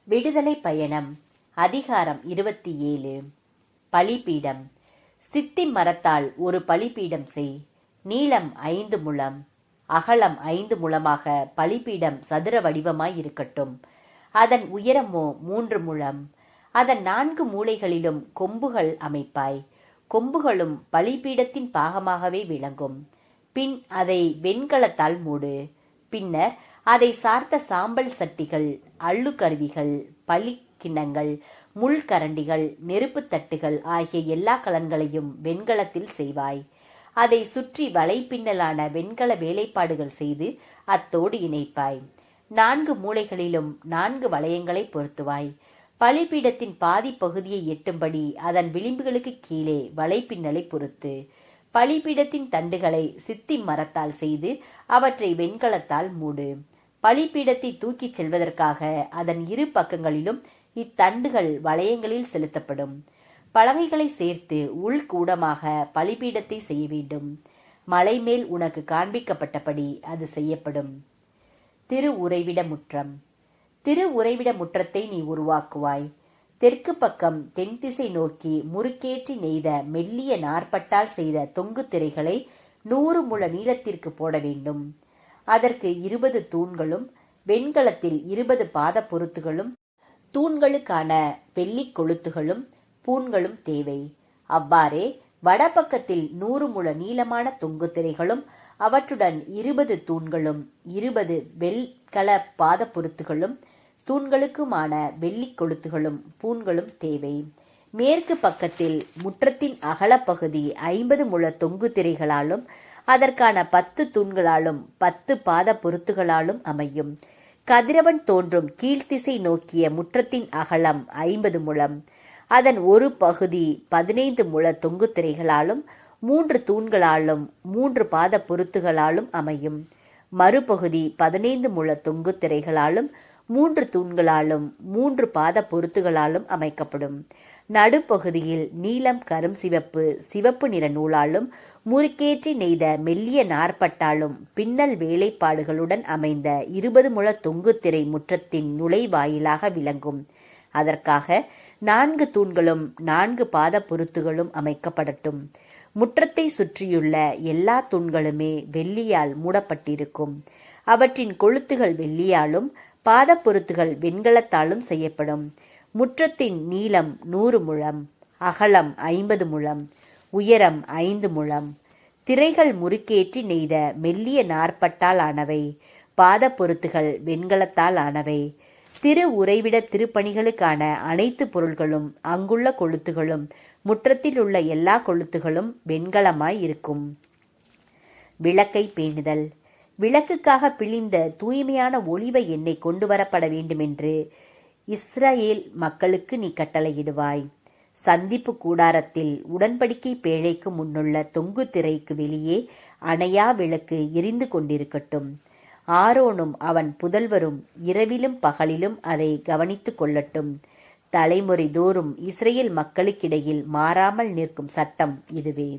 விடுதலை பயணம். அதிகாரம் 27. பலிபீடம். சித்தி மரத்தால் ஒரு பலிபீடம் செய். நீளம் 5 முழம், அகலம் 5 முழமாக பலிபீடம் சதுர வடிவமாய் இருக்கட்டும். அதன் உயரமோ 3 முழம். அதன் 4 மூலைகளிலும் கொம்புகள் அமைப்பாய். கொம்புகளும் பலிபீடத்தின் பாகமாகவே விளங்கும். பின் அதை வெண்கலத்தால் மூடு. பின்னர் அதை சார்த்த சாம்பல் சட்டிகள், அள்ளுக்கருவிகள், பலிக்கிண்ணங்கள், முள்கரண்டிகள், நெருப்பு தட்டுகள் ஆகிய எல்லா கலன்களையும் வெண்கலத்தில் செய்வாய். அதை சுற்றி வலைப்பின்னலான வெண்கல வேலைப்பாடுகள் செய்து அத்தோடு இணைப்பாய். 4 மூலைகளிலும் 4 வளையங்களை பொருத்துவாய். பலிபீடத்தின் பாதி பகுதியை எட்டும்படி அதன் விளிம்புகளுக்கு கீழே வலைப்பின்னலை பொருத்து. பலிபீடத்தின் தண்டுகளை சித்தி மரத்தால் செய்து அவற்றை வெண்கலத்தால் மூடு. பலிபீடத்தை தூக்கிச் செல்வதற்காக அதன் 2 பக்கங்களிலும் இத்தண்டுகள் வளையங்களில் செலுத்தப்படும். பலகைகளை சேர்த்து உள்கூடமாக பலிபீடத்தை செய்ய வேண்டும். மலை மேல் உனக்கு காண்பிக்கப்பட்டபடி அது செய்யப்படும். திரு உறைவிட முற்றம். திரு உறைவிட முற்றத்தை நீ உருவாக்குவாய். தெற்கு பக்கம் தென் திசை நோக்கி முறுக்கேற்றி நெய்த மெல்லிய நார்பட்டால் செய்த தொங்கு திரைகளை 100 முழ நீளத்திற்கு போட வேண்டும். அதற்கு 20 தூண்களும் வெண்கலத்தில் 20 பாத பொருத்துகளும் தூண்களுக்கான வெள்ளி கொளுத்துகளும் பூண்களும் தேவை. அவ்வாறே வடபக்கத்தில் 100 முழ நீளமான தொங்கு திரைகளும் அவற்றுடன் 20 தூண்களும் 20 வெண்கல பாத பொருத்துகளும் தூண்களுக்குமான வெள்ளி கொளுத்துகளும் பூண்களும் தேவை. மேற்கு பக்கத்தில் முற்றத்தின் அகலப்பகுதி 50 முழ தொங்கு திரைகளாலும் அதற்கான 10 தூண்களாலும் 10 பாத பொருத்துகளாலும் அமையும். கதிரவன் தோன்றும் கீழ்த்திசை நோக்கிய முற்றத்தின் அகலம் 50 முழம். அதன் ஒரு பகுதி 15 முழ தொங்கு திரைகளாலும் 3 தூண்களாலும் 3 பாத பொருத்துகளாலும் அமையும். மறுபகுதி 15 முழ தொங்கு திரைகளாலும் 3 தூண்களாலும் 3 பாத பொருத்துகளாலும் அமைக்கப்படும். நடுப்பகுதியில் நீலம் கரும் சிவப்பு, சிவப்பு நிற நூலாலும் முறுக்கேற்றி நெய்த மெல்லிய நார்பட்டாலும் பின்னல் வேலைப்பாடுகளுடன் அமைந்த 20 முழ தொங்கு திரை முற்றத்தின் நுழைவாயிலாக விளங்கும். அதற்காக 4 தூண்களும் 4 பாத பொருத்துகளும் அமைக்கப்படட்டும். முற்றத்தை சுற்றியுள்ள எல்லா தூண்களுமே வெள்ளியால் மூடப்பட்டிருக்கும். அவற்றின் கொளுத்துகள் வெள்ளியாலும் பாத பொருத்துகள் வெண்கலத்தாலும் செய்யப்படும். முற்றத்தின் நீளம் 100 முழம், அகலம் 50 முழம், உயரம் 5 முழம். திரைகள் முறுக்கேற்றி நெய்த மெல்லிய நார்பட்டால் ஆனவை. பாத பொருத்துகள் வெண்கலத்தால் ஆனவை. திரு உறைவிட திருப்பணிகளுக்கான அனைத்து பொருள்களும் அங்குள்ள கொளுத்துகளும் முற்றத்தில் உள்ள எல்லா கொளுத்துகளும் வெண்கலமாய் இருக்கும். விளக்கை பேணுதல். விளக்குக்காக பிழிந்த தூய்மையான ஒலிவ எண்ணெய் கொண்டு வரப்பட வேண்டுமென்று இஸ்ரவேல் மக்களுக்கு நீ கட்டளையிடுவாய். சந்திப்பு கூடாரத்தில் உடன்படிக்கை பேழைக்கு முன்னுள்ள தொங்கு திரைக்கு வெளியே அணையா விளக்கு எரிந்து கொண்டிருக்கட்டும். ஆரோனும் அவன் புதல்வரும் இரவிலும் பகலிலும் அதை கவனித்துக் கொள்ளட்டும். தலைமுறை தோறும் இஸ்ரவேல் மக்களுக்கிடையில் மாறாமல் நிற்கும் சட்டம் இதுவே.